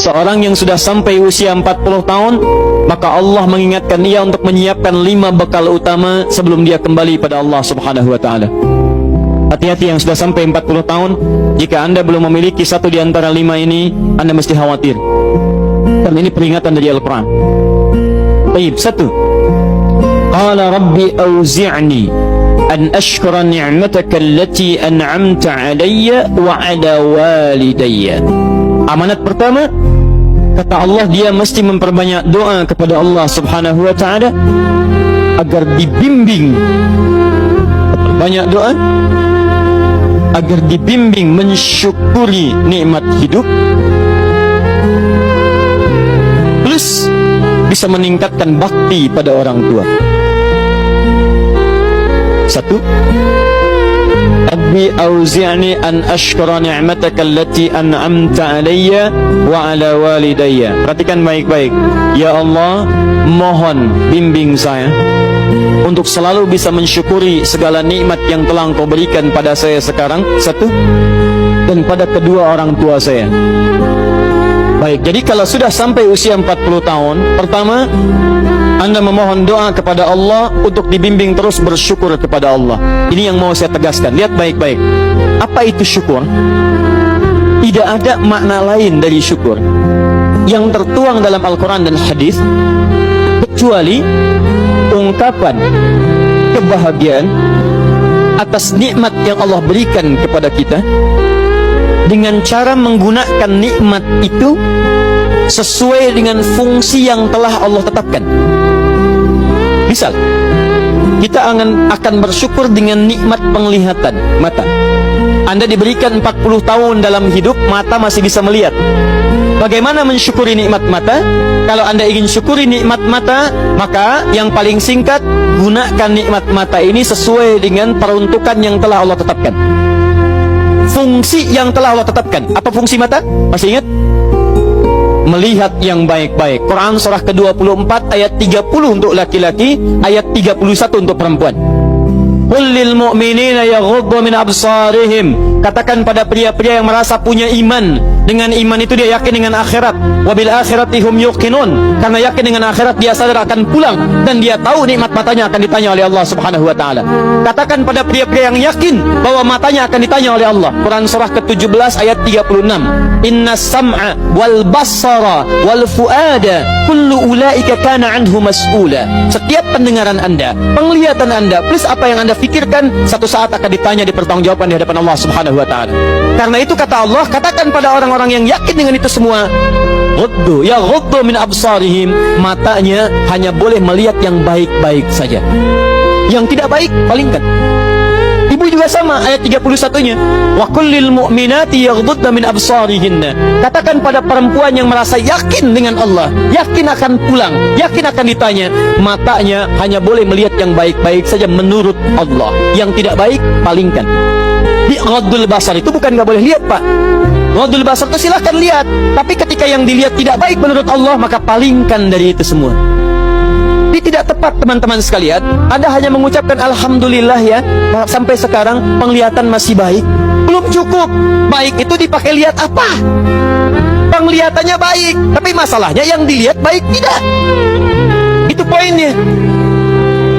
Seorang yang sudah sampai usia 40 tahun, maka Allah mengingatkan ia untuk menyiapkan 5 bekal utama sebelum dia kembali pada Allah Subhanahu wa ta'ala. Hati-hati yang sudah sampai 40 tahun, jika anda belum memiliki satu di antara 5 ini, anda mesti khawatir. Dan ini peringatan dari Al-Quran. Baik, 1. Qala Rabbi awzi'ni an ashkura ni'mataka allati an'amta alayya wa ala walidayya. Amanat pertama, kata Allah, dia mesti memperbanyak doa kepada Allah Subhanahu wa ta'ala agar dibimbing. Banyak doa agar dibimbing mensyukuri nikmat hidup, plus bisa meningkatkan bakti pada orang tua. 1. Rabbi auzi'ni an ashkura ni'mataka allati an'amta alayya wa ala walidayya. Perhatikan baik-baik. Ya Allah, mohon bimbing saya untuk selalu bisa mensyukuri segala nikmat yang telah Engkau berikan pada saya sekarang, 1, dan pada kedua orang tua saya. Baik, jadi kalau sudah sampai usia 40 tahun, pertama, anda memohon doa kepada Allah untuk dibimbing terus bersyukur kepada Allah. Ini yang mau saya tegaskan. Lihat baik-baik. Apa itu syukur? Tidak ada makna lain dari syukur yang tertuang dalam Al-Quran dan hadis kecuali ungkapan kebahagiaan atas nikmat yang Allah berikan kepada kita dengan cara menggunakan nikmat itu sesuai dengan fungsi yang telah Allah tetapkan. Misal, kita akan bersyukur dengan nikmat penglihatan mata. Anda diberikan 40 tahun dalam hidup, mata masih bisa melihat. Bagaimana mensyukuri nikmat mata? Kalau Anda ingin syukuri nikmat mata, maka yang paling singkat, gunakan nikmat mata ini sesuai dengan peruntukan yang telah Allah tetapkan. Fungsi yang telah Allah tetapkan. Apa fungsi mata? Masih ingat? Melihat yang baik-baik. Quran surah ke-24 ayat 30 untuk laki-laki, ayat 31 untuk perempuan. Qul lil mu'minina yaghuddu min absarihim. Katakan pada pria-pria yang merasa punya iman. Dengan iman itu dia yakin dengan akhirat. Wabil akhirati hum yuqinun. Karena yakin dengan akhirat dia sadar akan pulang dan dia tahu nikmat matanya akan ditanya oleh Allah Subhanahu wa taala. Katakan pada pria-pria yang yakin bahwa matanya akan ditanya oleh Allah. Quran surah ke-17 ayat 36. Inna sam'a wal basara wal fuada kullu ulaika kana anhu mas'ula. Setiap pendengaran Anda, penglihatan Anda, plus apa yang Anda fikirkan, satu saat akan ditanya, dipertanggungjawabkan di hadapan Allah Subhanahu wa taala. Karena itu kata Allah, katakan pada orang-orang yang yakin dengan itu semua, ghuddu min absarihim, matanya hanya boleh melihat yang baik-baik saja. Yang tidak baik palingkan. Ibu juga sama, ayat 31-nya. Wa kullil mu'minati yaghdudna min absarihinna. Katakan pada perempuan yang merasa yakin dengan Allah, yakin akan pulang, yakin akan ditanya, matanya hanya boleh melihat yang baik-baik saja menurut Allah. Yang tidak baik palingkan. Di ghaddul basar itu bukan nggak boleh lihat, Pak. Ghaddul basar itu silahkan lihat, tapi ketika yang dilihat tidak baik menurut Allah, maka palingkan dari itu semua. Ini tidak tepat, teman-teman sekalian. Anda hanya mengucapkan alhamdulillah ya, sampai sekarang penglihatan masih baik. Belum cukup. Baik itu dipakai lihat apa? Penglihatannya baik, tapi masalahnya yang dilihat baik tidak. Itu poinnya.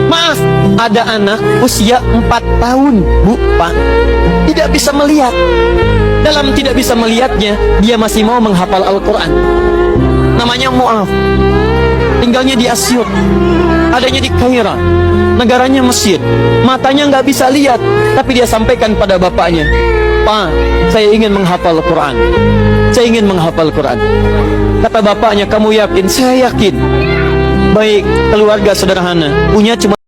Maaf, ada anak usia 4 tahun, Bu, Pak, tidak bisa melihat. Dalam tidak bisa melihatnya, dia masih mau menghafal Al-Quran. Namanya Mu'af. Tinggalnya di Asyur, adanya di Kaira, negaranya Mesir. Matanya nggak bisa lihat, tapi dia sampaikan pada bapaknya, Pak, saya ingin menghafal Quran. Saya ingin menghafal Quran. Kata bapaknya, kamu yakin? Saya yakin. Baik, keluarga sederhana, punya cuma